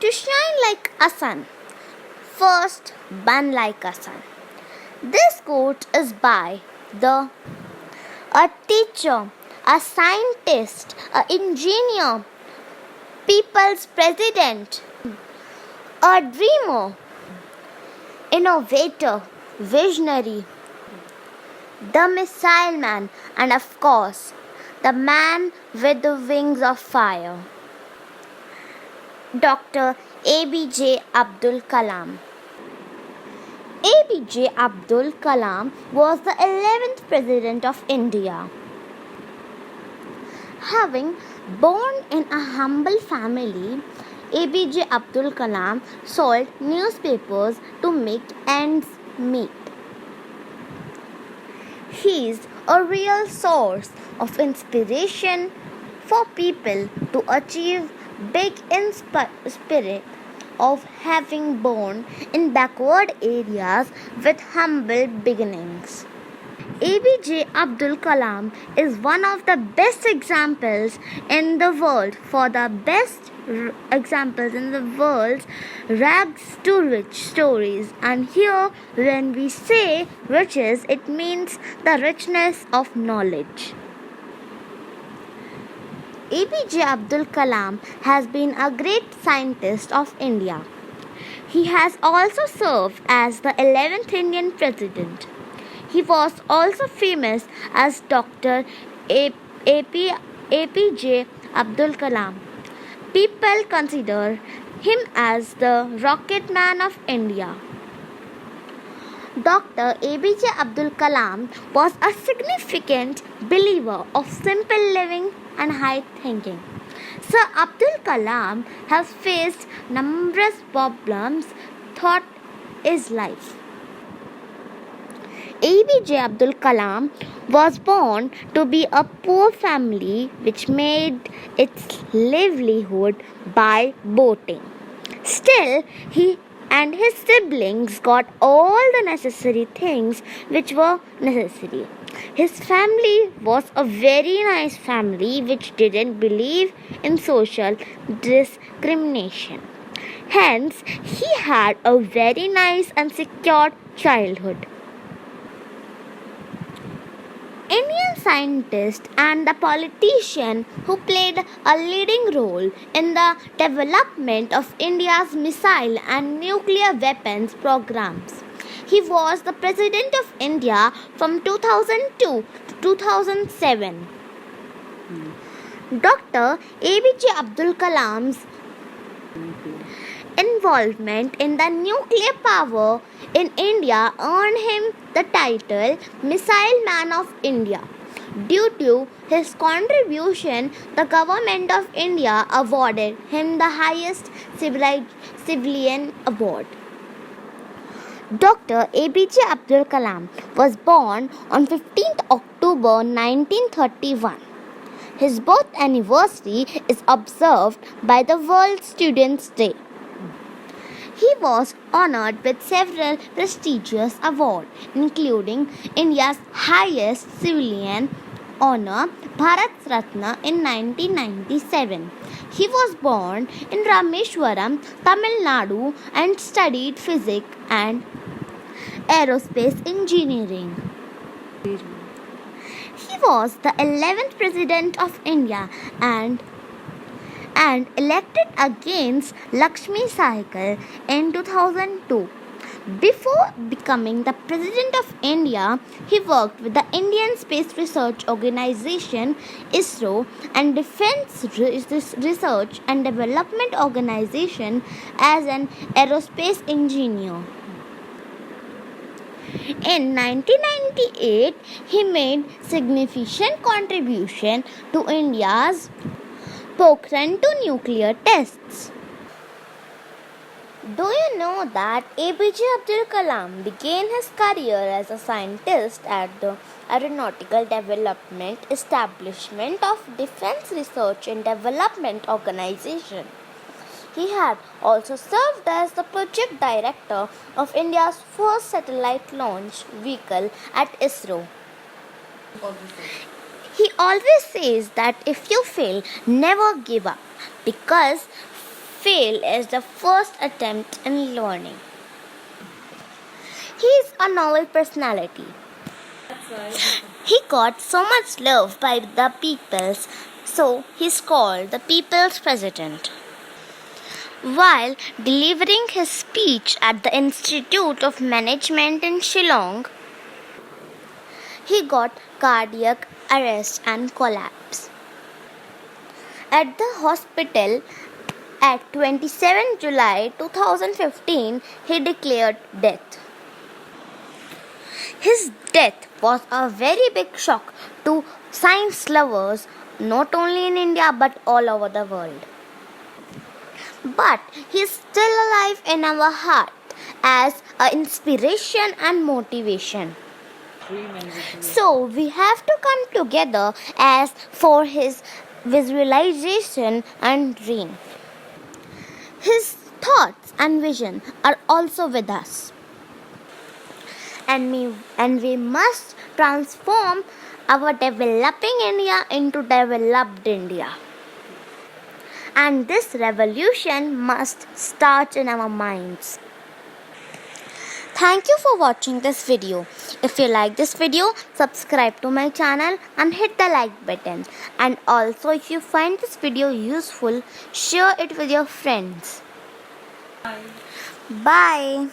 to shine like a sun. First, burn like a sun. This quote is by a teacher, a scientist, an engineer, people's president, a dreamer, innovator, visionary, the missile man, and of course, the man with the wings of fire, Dr. APJ Abdul Kalam. APJ Abdul Kalam was the 11th President of India. Having born in a humble family, APJ Abdul Kalam sold newspapers to make ends meet. He is a real source of inspiration for people to achieve big in spirit of having born in backward areas with humble beginnings. APJ Abdul Kalam is one of the best examples in the world for the best examples in the world's rags to rich stories. And here, when we say riches, it means the richness of knowledge. APJ Abdul Kalam has been a great scientist of India. He has also served as the 11th Indian President. He was also famous as Dr. APJ Abdul Kalam. People consider him as the rocket man of India. Dr. APJ Abdul Kalam was a significant believer of simple living and high thinking. Sir Abdul Kalam has faced numerous problems throughout his life. APJ Abdul Kalam was born to be a poor family which made its livelihood by boating. Still, he and his siblings got all the necessary things which were necessary. His family was a very nice family which didn't believe in social discrimination. Hence, he had a very nice and secure childhood. Indian scientist and the politician who played a leading role in the development of India's missile and nuclear weapons programs. He was the President of India from 2002 to 2007. Dr. APJ Abdul Kalam's involvement in the nuclear power in India earned him the title Missile Man of India. Due to his contribution, the Government of India awarded him the highest civilian award. Dr. APJ Abdul Kalam was born on 15th October 1931. His birth anniversary is observed by the World Students' Day. He was honored with several prestigious awards, including India's highest civilian honor, Bharat Ratna, in 1997. He was born in Rameshwaram, Tamil Nadu, and studied physics and aerospace engineering. He was the 11th President of India and elected against Lakshmi Sehgal in 2002. Before becoming the President of India, he worked with the Indian Space Research Organisation (ISRO) and Defence Research and Development Organisation as an aerospace engineer. In 1998, he made significant contribution to India's Pokhran 2 nuclear tests. Do you know that APJ Abdul Kalam began his career as a scientist at the Aeronautical Development Establishment of Defence Research and Development Organisation? He had also served as the project director of India's first satellite launch vehicle at ISRO. He always says that if you fail, never give up, because fail is the first attempt in learning. He is a novel personality. He got so much love by the peoples, so he's called the People's President. While delivering his speech at the Institute of Management in Shillong, he got cardiac arrest and collapse. At the hospital at 27 July 2015, he declared death. His death was a very big shock to science lovers, not only in India but all over the world. But he is still alive in our heart as an inspiration and motivation. So we have to come together as for his visualization and dream. His thoughts and vision are also with us. And we must transform our developing India into developed India. And this revolution must start in our minds. Thank you for watching this video. If you like this video, subscribe to my channel and hit the like button. And also, if you find this video useful, share it with your friends. Bye.